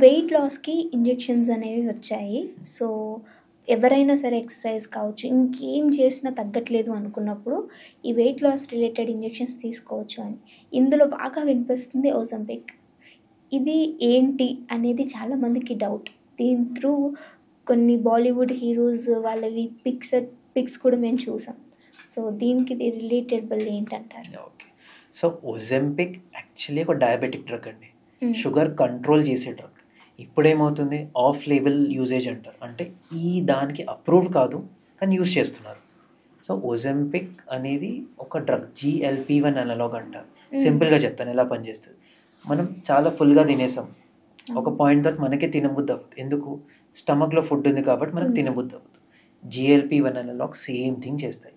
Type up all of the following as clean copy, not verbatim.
Wait లాస్‌కి injections అనేవి వచ్చాయి. సో, ఎవరైనా సరే ఎక్సర్సైజ్ కావచ్చు, ఇంకేం చేసినా తగ్గట్లేదు అనుకున్నప్పుడు, ఈ వెయిట్ లాస్ రిలేటెడ్ ఇంజెక్షన్స్ తీసుకోవచ్చు అని. ఇందులో బాగా వినిపిస్తుంది ozempic. ఇది ఏంటి అనేది చాలా మందికి డౌట్. దీని త్రూ కొన్ని బాలీవుడ్ హీరోస్ వాళ్ళవి పిక్స్ కూడా మేము చూసాం. సో, దీనికి ఇది రిలేటబుల్ ఏంటంటారు? ఓకే. సో, ఒజెంపిక్ యాక్చువల్లీ ఒక డయాబెటిక్ డ్రగ్ అండి. హ్మ్. షుగర్ కంట్రోల్ చేసే డ్రగ్. ఇప్పుడేమవుతుంది ఆఫ్ లేబుల్ యూజేజ్ అంటారు. అంటే ఈ దానికి అప్రూవ్డ్ కాదు కానీ యూజ్ చేస్తున్నారు. సో, ఒజెంపిక్ అనేది ఒక డ్రగ్ GLP-1 అనలాగ్ అంటారు. సింపుల్గా చెప్తాను ఎలా పనిచేస్తుంది. మనం చాలా ఫుల్గా తినేసాం. ఒక పాయింట్ తర్వాత మనకే తినబుద్ధి అవ్వదు. ఎందుకు? స్టమక్లో ఫుడ్ ఉంది కాబట్టి మనకు తినబుద్ధి అవ్వదు. GLP-1 అనలాగ్ సేమ్ థింగ్ చేస్తాయి.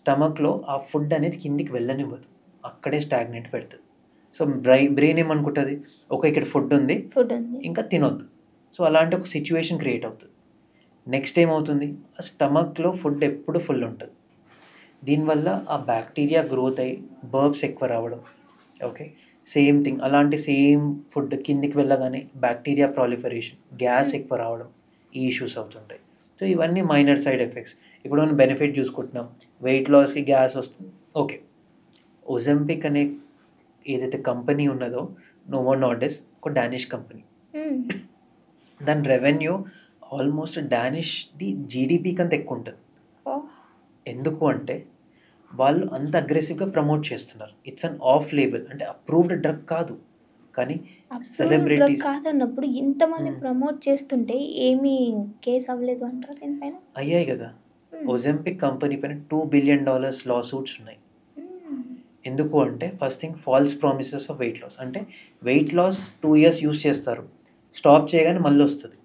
స్టమక్లో ఆ ఫుడ్ అనేది కిందికి వెళ్ళనివ్వదు, అక్కడే స్టాగ్నెంట్ పెడుతుంది. సో బ్రెయిన్ ఏమనుకుంటుంది, ఓకే ఇక్కడ ఫుడ్ ఉంది ఇంకా తినొద్దు. సో అలాంటి ఒక సిచ్యువేషన్ క్రియేట్ అవుతుంది. నెక్స్ట్ ఏమవుతుంది, ఆ స్టమక్లో ఫుడ్ ఎప్పుడు ఫుల్ ఉంటుంది. దీనివల్ల ఆ బ్యాక్టీరియా గ్రోత్ అయ్యి బర్బ్స్ ఎక్కువ రావడం. ఓకే, సేమ్ థింగ్ అలాంటి సేమ్ ఫుడ్ కిందికి వెళ్ళగానే బ్యాక్టీరియా ప్రాలిఫరేషన్, గ్యాస్ ఎక్కువ రావడం, ఈ ఇష్యూస్ అవుతుంటాయి. సో ఇవన్నీ మైనర్ సైడ్ ఎఫెక్ట్స్. ఇప్పుడు మనం బెనిఫిట్ చూసుకుంటున్నాం, వెయిట్ లాస్కి గ్యాస్ వస్తుంది. ఓకే, ఒజెంపిక్ అనే ఏదైతే కంపెనీ ఉన్నదో నోవో నార్డిస్క్ ఒక డానిష్ కంపెనీ. దాని రెవెన్యూ ఆల్మోస్ట్ డానిష్ది జీడిపి కంత ఎక్కువ ఉంటుంది. ఎందుకు అంటే వాళ్ళు అంత అగ్రెసివ్గా ప్రమోట్ చేస్తున్నారు. ఇట్స్ అన్ ఆఫ్ లేబుల్, అంటే అప్రూవ్డ్ డ్రగ్ కాదు, కానీ సెలబ్రిటీస్ కాదన్నప్పుడు ఇంతమంది ప్రమోట్ చేస్తుంటే ఏమీ కేసు అవ్వలేదు అంటారు దీనిపైన? అయ్యాయి కదా. ఒజెంపిక్ కంపెనీ పైన $2 బిలియన్ లా సూట్స్ ఉన్నాయి. ఎందుకు అంటే first thing falls promises of weight loss. అంటే వెయిట్ లాస్ 2 years యూస్ చేస్తారు, స్టాప్ చేయగానే మళ్ళీ వస్తుంది,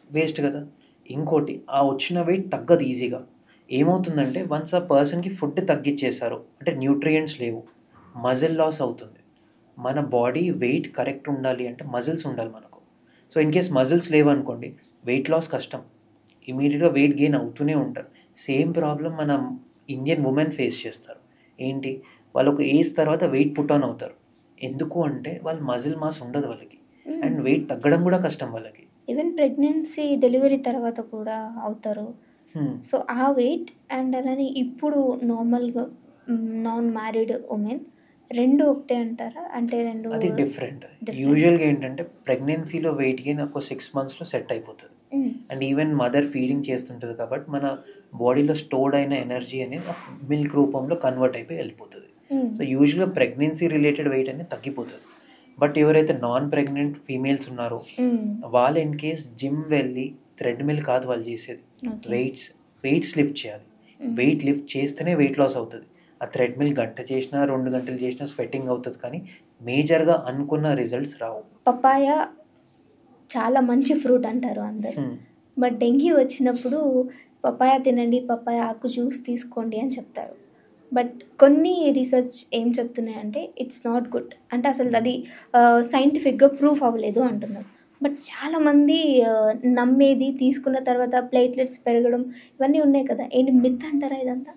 వేస్ట్ కదా. ఇంకోటి, ఆ వచ్చిన వెయిట్ తగ్గదు ఈజీగా. ఏమవుతుందంటే వన్స్ ఆ పర్సన్కి ఫుడ్ తగ్గించేశారు అంటే న్యూట్రియంట్స్ లేవు, మజిల్ లాస్ అవుతుంది. మన బాడీ వెయిట్ కరెక్ట్ ఉండాలి అంటే మజిల్స్ ఉండాలి మనకు. సో ఇన్ కేస్ మజిల్స్ లేవనుకోండి వెయిట్ లాస్ కష్టం, ఇమీడియట్గా వెయిట్ గెయిన్ అవుతూనే ఉంటారు. సేమ్ ప్రాబ్లం మన ఇండియన్ ఉమెన్ ఫేస్ చేస్తారు. ఏంటి, వాళ్ళకు ఏజ్ తర్వాత వెయిట్ పుట్ ఆన్ అవుతారు. ఎందుకు అంటే వాళ్ళ మజిల్ మాస్ ఉండదు వాళ్ళకి, అండ్ వెయిట్ తగ్గడం కూడా కష్టం వాళ్ళకి. ఈవెన్ ప్రెగ్నెన్సీ డెలివరీ తర్వాత కూడా అవుతారు. సో ఆ వెయిట్ అండ్ అలానే ఇప్పుడు నార్మల్గా నాన్ మ్యారీడ్ ఉమెన్ రెండు ఒకటే అంటారా? అంటే రెండు అది డిఫరెంట్. యూజువల్గా ఏంటంటే ప్రెగ్నెన్సీలో వెయిట్ గెయిన్ ఒక 6 monthsలో సెట్ అయిపోతుంది. అండ్ ఈవెన్ మదర్ ఫీడింగ్ చేస్తుంటుంది కాబట్టి మన బాడీలో స్టోర్డ్ అయిన ఎనర్జీ అనేది మిల్క్ రూపంలో కన్వర్ట్ అయిపోయి వెళ్ళిపోతుంది. సో యూజువల్గా ప్రెగ్నెన్సీ రిలేటెడ్ వెయిట్ అనేది తగ్గిపోతుంది. బట్ ఎవరైతే నాన్ ప్రెగ్నెంట్ ఫీమేల్స్ ఉన్నారో వాళ్ళు ఇన్ కేస్ జిమ్ వెళ్ళి థ్రెడ్మిల్ కాదు వాళ్ళు చేసేది, వెయిట్స్ లిఫ్ట్ చేయాలి. వెయిట్ లిఫ్ట్ చేస్తేనే వెయిట్ లాస్ అవుతుంది. ఆ థ్రెడ్మిల్ గంట చేసినా 2 గంటలు చేసినా స్వెట్టింగ్ అవుతుంది, కానీ మేజర్గా అనుకున్న రిజల్ట్స్ రావు. పపాయ చాలా మంచి ఫ్రూట్ అంటారు అందరు, బట్ డెంగ్యూ వచ్చినప్పుడు పపాయ తినండి, పపాయ ఆకు జ్యూస్ తీసుకోండి అని చెప్తారు. బట్ కొన్ని రీసెర్చ్ ఏం చెప్తున్నాయంటే ఇట్స్ నాట్ గుడ్, అంటే అసలు అది సైంటిఫిక్గా ప్రూఫ్ అవ్వలేదు అంటున్నారు. బట్ చాలామంది నమ్మేది, తీసుకున్న తర్వాత ప్లేట్లెట్స్ పెరగడం ఇవన్నీ ఉన్నాయి కదా, ఏంటి మిత్ అంటారా ఇదంతా?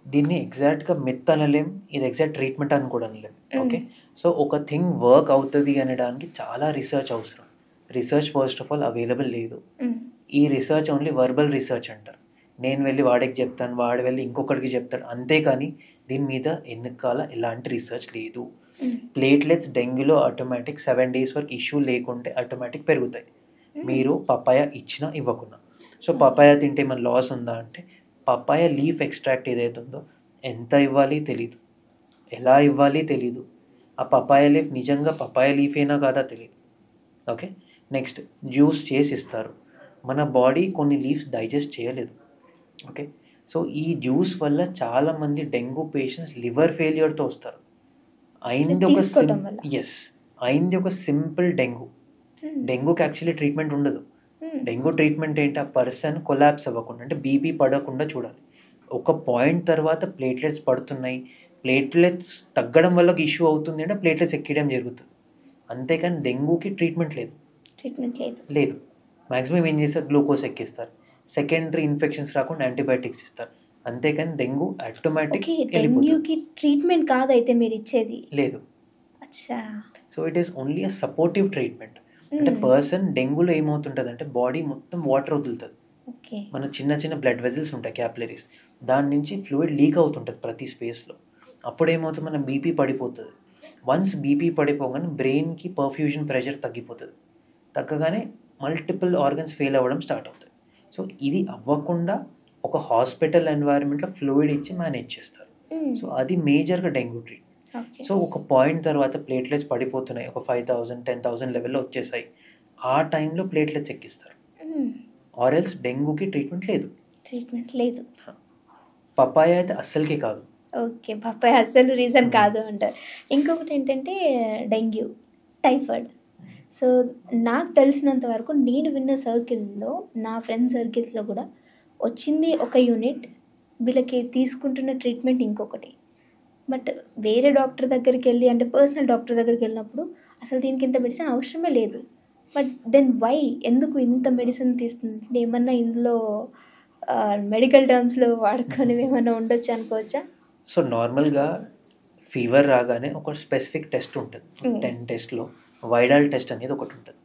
దీన్ని ఎగ్జాక్ట్గా మిత్ అనలేం, ఇది ఎగ్జాక్ట్ ట్రీట్మెంట్ అని కూడా అనలేం. ఓకే, సో ఒక థింగ్ వర్క్ అవుతుంది అనడానికి చాలా రీసెర్చ్ అవసరం. Research first of all available లేదు. ఈ రీసెర్చ్ ఓన్లీ వర్బల్ రీసెర్చ్ అంటారు. నేను వెళ్ళి వాడికి చెప్తాను, వాడు వెళ్ళి ఇంకొకరికి చెప్తాడు, అంతేకాని దీని మీద ఎన్నికాల ఎలాంటి రీసెర్చ్ లేదు. ప్లేట్లెట్స్ డెంగ్యూలో ఆటోమేటిక్ 7 days వరకు ఇష్యూ లేకుంటే ఆటోమేటిక్ పెరుగుతాయి, మీరు పపాయ ఇచ్చినా ఇవ్వకున్నా. సో పపాయ తింటే మన లాస్ ఉందా అంటే, పపాయ లీఫ్ ఎక్స్ట్రాక్ట్ ఏదైతే ఉందో ఎంత ఇవ్వాలి తెలీదు, ఎలా ఇవ్వాలి తెలీదు, ఆ పపాయ లీఫ్ నిజంగా పపాయ లీఫ్ అయినా కాదా తెలీదు. ఓకే, నెక్స్ట్ జ్యూస్ చేసి ఇస్తారు, మన బాడీ కొన్ని లీవ్స్ డైజెస్ట్ చేయలేదు. ఓకే, సో ఈ జ్యూస్ వల్ల చాలామంది డెంగ్యూ పేషెంట్స్ లివర్ ఫెయిల్యూర్తో వస్తారు. అయింది ఒక సింపుల్ డెంగ్యూకి యాక్చువల్లీ ట్రీట్మెంట్ ఉండదు. డెంగ్యూ ట్రీట్మెంట్ ఏంటి, ఆ పర్సన్ కొలాప్స్ అవ్వకుండా అంటే బీపీ పడకుండా చూడాలి. ఒక పాయింట్ తర్వాత ప్లేట్లెట్స్ పడుతున్నాయి, ప్లేట్లెట్స్ తగ్గడం వల్ల ఇష్యూ అవుతుంది అంటే ప్లేట్లెట్స్ ఎక్కడం జరుగుతుంది, అంతేకాని డెంగ్యూకి ట్రీట్మెంట్ లేదు. మ్యాక్సిమం ఏం చేస్తారు, గ్లూకోజ్ ఎక్కిస్తారు, సెకండరీ ఇన్ఫెక్షన్స్ రాకుండా యాంటీబయాటిక్స్ ఇస్తారు, అంతేకాని డెంగ్యూ ఆటోమేటిక్. డెంగ్యూకి ట్రీట్మెంట్ కాదైతే మీరు ఇచ్చేది? లేదు. అచ్చా. So it is only a supportive treatment. అంటే పర్సన్ డెంగ్యూలో ఏమవుతుంటుంది అంటే బాడీ మొత్తం వాటర్ వదులుతుంది. ఓకే. మన చిన్న చిన్న బ్లడ్ వెజల్స్ ఉంటాయి, క్యాపిలరీస్, దాని నుంచి ఫ్లూయిడ్ లీక్ అవుతుంటుంది ప్రతి స్పేస్లో. అప్పుడు ఏమవుతుంది, మన బీపీ పడిపోతుంది. వన్స్ బీపీ పడిపోగానే బ్రెయిన్కి పర్ఫ్యూజన్ ప్రెషర్ తగ్గిపోతుంది. తగ్గగానే మల్టిపుల్ ఆర్గన్స్ ఫెయిల్ అవ్వడం స్టార్ట్ అవుతాయి. సో ఇది అవ్వకుండా ఒక హాస్పిటల్ ఎన్వైరన్మెంట్లో ఫ్లూయిడ్ ఇచ్చి మేనేజ్ చేస్తారు. సో అది మేజర్గా డెంగ్యూ ట్రీట్మెంట్. సో ఒక పాయింట్ తర్వాత ప్లేట్లెట్స్ పడిపోతున్నాయి, ఒక 5,000 10,000 లెవెల్లో వచ్చేసాయి. ఆ టైంలో ప్లేట్లెట్స్ ఎక్కిస్తారు. ఆర్ఎల్స్ డెంగ్యూకి ట్రీట్మెంట్ లేదు. పపాయ అయితే అస్సలకి కాదు. ఓకే, పపాయ అస్సలు రీజన్ కాదు అంటారు. ఇంకొకటి ఏంటంటే డెంగ్యూ, టైఫాయిడ్. సో నాకు తెలిసినంత వరకు నేను విన్న సర్కిల్లో, నా ఫ్రెండ్ సర్కిల్స్లో కూడా వచ్చింది ఒక యూనిట్, వీళ్ళకి తీసుకుంటున్న ట్రీట్మెంట్ ఇంకొకటి. బట్ వేరే డాక్టర్ దగ్గరికి వెళ్ళి, అంటే పర్సనల్ డాక్టర్ దగ్గరికి వెళ్ళినప్పుడు అసలు దీనికి ఇంత మెడిసిన్ అవసరమే లేదు. బట్ దెన్ వై, ఎందుకు ఇంత మెడిసిన్ తీస్తుంది? ఏమన్నా ఇందులో మెడికల్ టర్మ్స్లో వాడుకొని ఏమన్నా ఉండొచ్చు అనుకోవచ్చా? సో నార్మల్గా ఫీవర్ రాగానే ఒక స్పెసిఫిక్ టెస్ట్ ఉంటుంది. 10 టెస్ట్లో వైడాల్ టెస్ట్ అనేది ఒకటి ఉంటుంది.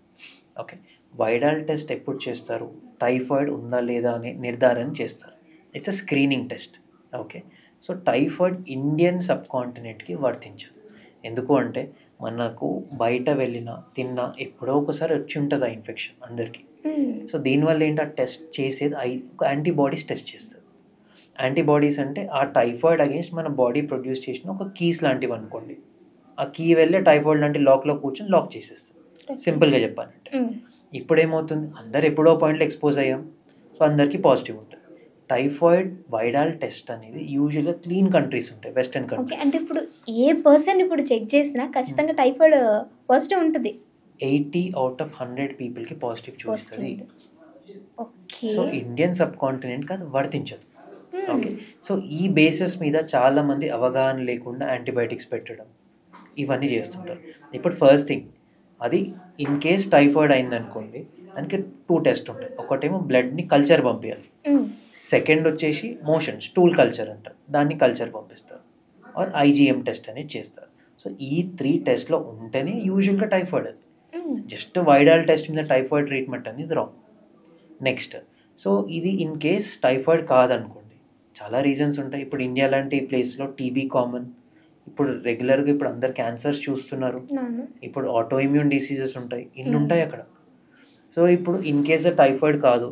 ఓకే, వైడాల్ టెస్ట్ ఎప్పుడు చేస్తారు? టైఫాయిడ్ ఉందా లేదా అని నిర్ధారణ చేస్తారు. It's a screening test. Okay, so typhoid Indian సబ్ కాంటినెంట్కి వర్తించదు. ఎందుకు అంటే మనకు బయట వెళ్ళినా తిన్నా ఎప్పుడో ఒకసారి వచ్చి ఉంటుంది ఆ ఇన్ఫెక్షన్ అందరికీ. సో దీనివల్ల ఏంటి, ఆ టెస్ట్ చేసేది ఒక యాంటీబాడీస్ టెస్ట్ చేస్తుంది. యాంటీబాడీస్ అంటే ఆ టైఫాయిడ్ అగేన్స్ట్ మన బాడీ ప్రొడ్యూస్ చేసిన ఒక కీస్ లాంటివి అనుకోండి. ఆ కీ వెళ్ళే టైఫాయిడ్ లాంటి లాక్లో కూర్చొని లాక్ చేసేస్తుంది, సింపుల్గా చెప్పాలంటే. ఇప్పుడు ఏమవుతుంది, అందరు ఎప్పుడో పాయింట్లో ఎక్స్పోజ్ అయ్యాం, సో అందరికీ పాజిటివ్ ఉంటుంది. టైఫాయిడ్ వైడాల్ టెస్ట్ అనేది యూజువల్గా క్లీన్ కంట్రీస్ ఉంటాయి, వెస్టర్న్ కంట్రీస్. అంటే ఇప్పుడు ఏ పర్సన్ ఇప్పుడు చెక్ చేసినా ఖచ్చితంగా టైఫాయిడ్ పాజిటివ్ ఉంటుంది. 80 out of 100 పీపుల్కి పాజిటివ్ చూపిస్తుంది. ఓకే, సో ఇండియన్ సబ్ కాంటినెంట్కి అది వర్తించదు. ఓకే, సో ఈ బేసిస్ మీద చాలామంది అవగాహన లేకుండా యాంటీబయాటిక్స్ పెట్టడం ఇవన్నీ చేస్తుంటారు. ఇప్పుడు ఫస్ట్ థింగ్, అది ఇన్ కేస్ టైఫాయిడ్ అయిందనుకోండి, దానికి 2 టెస్ట్ ఉంటాయి. ఒకటేమో బ్లడ్ని కల్చర్ పంపించాలి, సెకండ్ వచ్చేసి మోషన్ స్టూల్ కల్చర్ అంటారు, దాన్ని కల్చర్ పంపిస్తారు, ఆర్ ఐజీఎం టెస్ట్ అనేది చేస్తారు. సో ఈ 3 టెస్ట్లో ఉంటేనే యూజువల్గా టైఫాయిడ్. అది జస్ట్ వైడాల్ టెస్ట్ మీద టైఫాయిడ్ ట్రీట్మెంట్ అనేది రాంగ్. నెక్స్ట్, సో ఇది ఇన్ కేస్ టైఫాయిడ్ కాదనుకోండి, చాలా రీజన్స్ ఉంటాయి. ఇప్పుడు ఇండియా లాంటి ప్లేస్లో టీబీ కామన్, ఇప్పుడు రెగ్యులర్గా ఇప్పుడు అందరు క్యాన్సర్స్ చూస్తున్నారు, ఇప్పుడు ఆటో ఇమ్యూన్ డిసీజెస్ ఉంటాయి, ఇన్ని ఉంటాయి అక్కడ. సో ఇప్పుడు ఇన్ కేస్ టైఫాయిడ్ కాదు,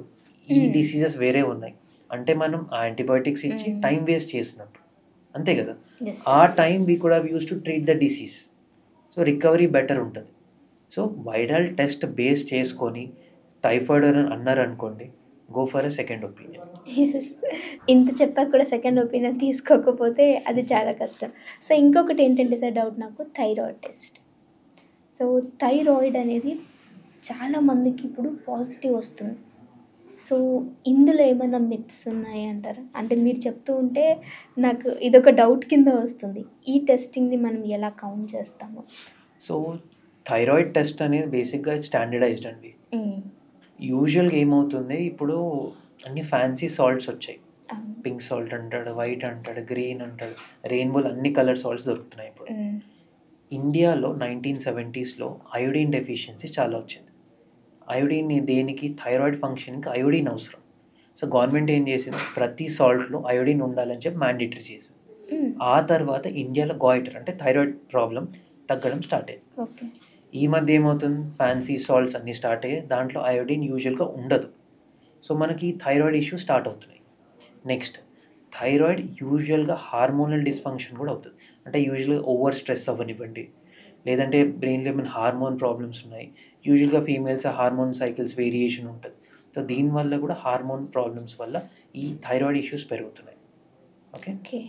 ఈ డిసీజెస్ వేరే ఉన్నాయి అంటే మనం యాంటీబయాటిక్స్ ఇచ్చి టైం వేస్ట్ చేసినట్టు, అంతే కదా. ఆ time we could have use to treat the disease, so recovery better ఉంటుంది. సో వైడాల్ టెస్ట్ బేస్ చేసుకొని టైఫాయిడ్ అని అన్నారు అనుకోండి, go for a second opinion. ఇంత చెప్పాక కూడా సెకండ్ ఒపీనియన్ తీసుకోకపోతే అది చాలా కష్టం. సో ఇంకొకటి ఏంటంటే సార్ డౌట్ నాకు, థైరాయిడ్ టెస్ట్. సో థైరాయిడ్ అనేది చాలామందికి ఇప్పుడు పాజిటివ్ వస్తుంది. సో ఇందులో ఏమైనా మిత్స్ ఉన్నాయి అంటారా? అంటే మీరు చెప్తూ ఉంటే నాకు ఇదొక డౌట్ కింద వస్తుంది, ఈ టెస్టింగ్ని మనం ఎలా కౌంట్ చేస్తాము? సో థైరాయిడ్ టెస్ట్ అనేది బేసిక్గా స్టాండర్డైజ్డ్ అండి. యూజువల్గా ఏమవుతుంది, ఇప్పుడు అన్ని ఫ్యాన్సీ సాల్ట్స్ వచ్చాయి, పింక్ సాల్ట్ అంటాడు, వైట్ అంటాడు, గ్రీన్ అంటాడు, రెయిన్బోల్ అన్ని కలర్ సాల్ట్స్ దొరుకుతున్నాయి. ఇప్పుడు ఇండియాలో 1970s అయోడిన్ డెఫిషియన్సీ చాలా వచ్చింది. అయోడిన్ దేనికి, థైరాయిడ్ ఫంక్షన్కి అయోడిన్ అవసరం. సో గవర్నమెంట్ ఏం చేసింది, ప్రతి సాల్ట్లో అయోడిన్ ఉండాలని చెప్పి మ్యాండేటరీ చేసింది. ఆ తర్వాత ఇండియాలో గాయిటర్ అంటే థైరాయిడ్ ప్రాబ్లం తగ్గడం స్టార్ట్ అయ్యింది. ఈ మధ్య ఏమవుతుంది, ఫ్యాన్సీ సాల్ట్స్ అన్నీ స్టార్ట్ అయ్యాయి, దాంట్లో అయోడిన్ యూజువల్గా ఉండదు. సో మనకి థైరాయిడ్ ఇష్యూ స్టార్ట్ అవుతున్నాయి. నెక్స్ట్, థైరాయిడ్ యూజువల్గా హార్మోనల్ డిస్ఫంక్షన్ కూడా అవుతుంది. అంటే యూజువల్గా ఓవర్ స్ట్రెస్ అవ్వనివ్వండి, లేదంటే బ్రెయిన్లో ఏమైనా హార్మోన్ ప్రాబ్లమ్స్ ఉన్నాయి, యూజువల్గా ఫీమేల్స్ హార్మోన్ సైకిల్స్ వేరియేషన్ ఉంటుంది. సో దీనివల్ల కూడా హార్మోన్ ప్రాబ్లమ్స్ వల్ల ఈ థైరాయిడ్ ఇష్యూస్ పెరుగుతున్నాయి. ఓకే,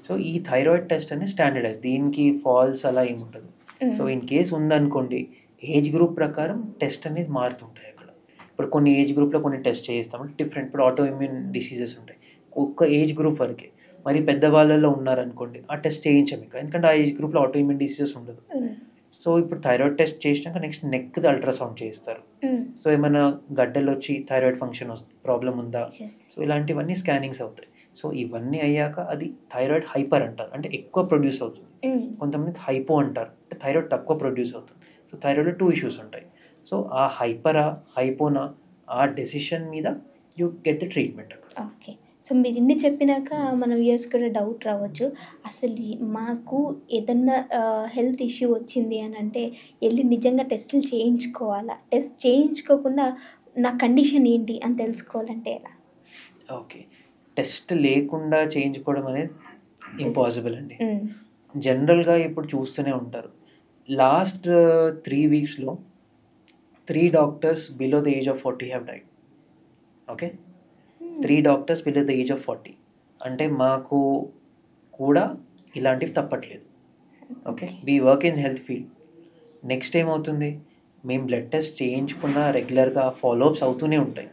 సో ఈ థైరాయిడ్ టెస్ట్ అనేది స్టాండర్డైజ్, దీనికి ఫాల్స్ అలా ఏముంటుంది. సో ఇన్ కేస్ ఉందనుకోండి, ఏజ్ గ్రూప్ ప్రకారం టెస్ట్ అనేది మారుతుంటాయి అక్కడ. ఇప్పుడు కొన్ని ఏజ్ గ్రూప్లో కొన్ని టెస్ట్ చేస్తామంటే డిఫరెంట్, ఇప్పుడు ఆటో ఇమ్యూన్ డిసీజెస్ ఉంటాయి ఒక్క ఏజ్ గ్రూప్ వరకే. మరి పెద్దవాళ్ళలో ఉన్నారనుకోండి, ఆ టెస్ట్ చేయించాం ఇంకా, ఎందుకంటే ఆ ఏజ్ గ్రూప్లో ఆటో ఇమ్యూన్ డిసీజెస్ ఉండదు. సో ఇప్పుడు థైరాయిడ్ టెస్ట్ చేసినాక నెక్స్ట్ నెక్ది అల్ట్రాసౌండ్ చేస్తారు. సో ఏమైనా గడ్డలు వచ్చి థైరాయిడ్ ఫంక్షన్ ప్రాబ్లం ఉందా, సో ఇలాంటివన్నీ స్కానింగ్స్ అవుతాయి. సో ఇవన్నీ అయ్యాక అది థైరాయిడ్ హైపర్ అంటారు, అంటే ఎక్కువ ప్రొడ్యూస్ అవుతుంది. కొంతమందికి హైపో అంటారు, అంటే థైరాయిడ్ తక్కువ ప్రొడ్యూస్ అవుతుంది. సో థైరాయిడ్లో 2 ఇష్యూస్ ఉంటాయి. సో ఆ హైపరా హైపోనా ఆ డెసిషన్ మీద you get the treatment. Okay. So మీరు ఇన్ని చెప్పినాక మన వ్యూయర్స్ కూడా డౌట్ రావచ్చు. అసలు మాకు ఏదన్నా హెల్త్ ఇష్యూ వచ్చింది అని అంటే వెళ్ళి నిజంగా టెస్టులు చేయించుకోవాలా? టెస్ట్ చేయించుకోకుండా నా కండిషన్ ఏంటి అని తెలుసుకోవాలంటే ఎలా? ఓకే. టెస్ట్ లేకుండా చేయించుకోవడం అనేది ఇంపాసిబుల్ అండి. జనరల్గా ఇప్పుడు చూస్తూనే ఉంటారు, లాస్ట్ 3 వీక్స్లో 3 doctors below the age of 40 have died. Okay, 3 doctors below the age of 40 అంటే మాకు కూడా ఇలాంటివి తప్పట్లేదు. Okay, we work in health field. Next ఏమవుతుంది, మేము బ్లడ్ టెస్ట్ చేయించుకున్న రెగ్యులర్గా ఫాలోఅప్స్ అవుతూనే ఉంటాయి.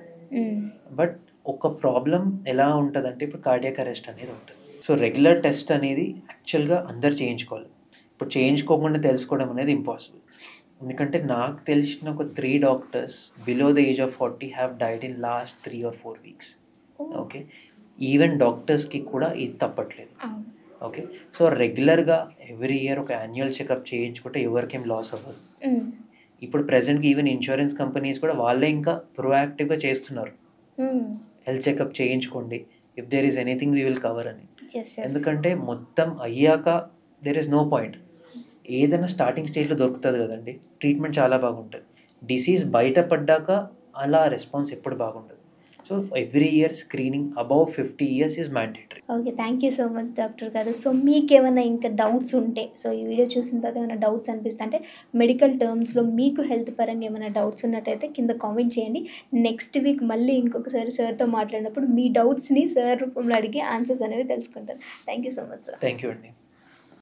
బట్ ఒక ప్రాబ్లం ఎలా ఉంటుందంటే ఇప్పుడు కార్డియాక్ అరెస్ట్ అనేది ఉంటుంది. సో రెగ్యులర్ టెస్ట్ అనేది యాక్చువల్గా అందరు చేయించుకోవాలి. ఇప్పుడు చేయించుకోకుండా తెలుసుకోవడం అనేది ఇంపాసిబుల్. ఎందుకంటే నాకు తెలిసిన ఒక 3 doctors below the age of 40 have died in last 3 or 4 weeks. Okay, even డాక్టర్స్కి కూడా ఇది తప్పట్లేదు. ఓకే, సో రెగ్యులర్గా ఎవ్రీ ఇయర్ ఒక యాన్యువల్ చెకప్ చేయించుకుంటే ఎవరికేం లాస్ అవ్వదు. ఇప్పుడు ప్రెజెంట్కి ఈవెన్ ఇన్సూరెన్స్ కంపెనీస్ కూడా వాళ్ళే ఇంకా ప్రొయాక్టివ్గా చేస్తున్నారు, హెల్త్ చెకప్ చేయించుకోండి, if there is anything we will cover అని. ఎందుకంటే మొత్తం అయ్యాక దేర్ ఇస్ నో పాయింట్. ఏదైనా స్టార్టింగ్ స్టేజ్లో దొరుకుతుంది కదండి, ట్రీట్మెంట్ చాలా బాగుంటుంది. డిసీజ్ బయటపడ్డాక అలా రెస్పాన్స్ ఎప్పుడు బాగుంటుంది. So every year screening above 50 years is mandatory. Okay, thank you so much doctor గారు. సో మీకు ఏమైనా ఇంకా డౌట్స్ ఉంటే, సో ఈ వీడియో చూసిన తర్వాత ఏమైనా డౌట్స్ అనిపిస్తే అంటే మెడికల్ టర్మ్స్లో మీకు హెల్త్ పరంగా ఏమైనా డౌట్స్ ఉన్నట్టయితే కింద కామెంట్ చేయండి. నెక్స్ట్ వీక్ మళ్ళీ ఇంకొకసారి సార్తో మాట్లాడినప్పుడు మీ డౌట్స్ని సార్ రూపంలో అడిగి ఆన్సర్స్ అనేవి తెలుసుకుంటాను. Thank you so much sir. Thank you అండి.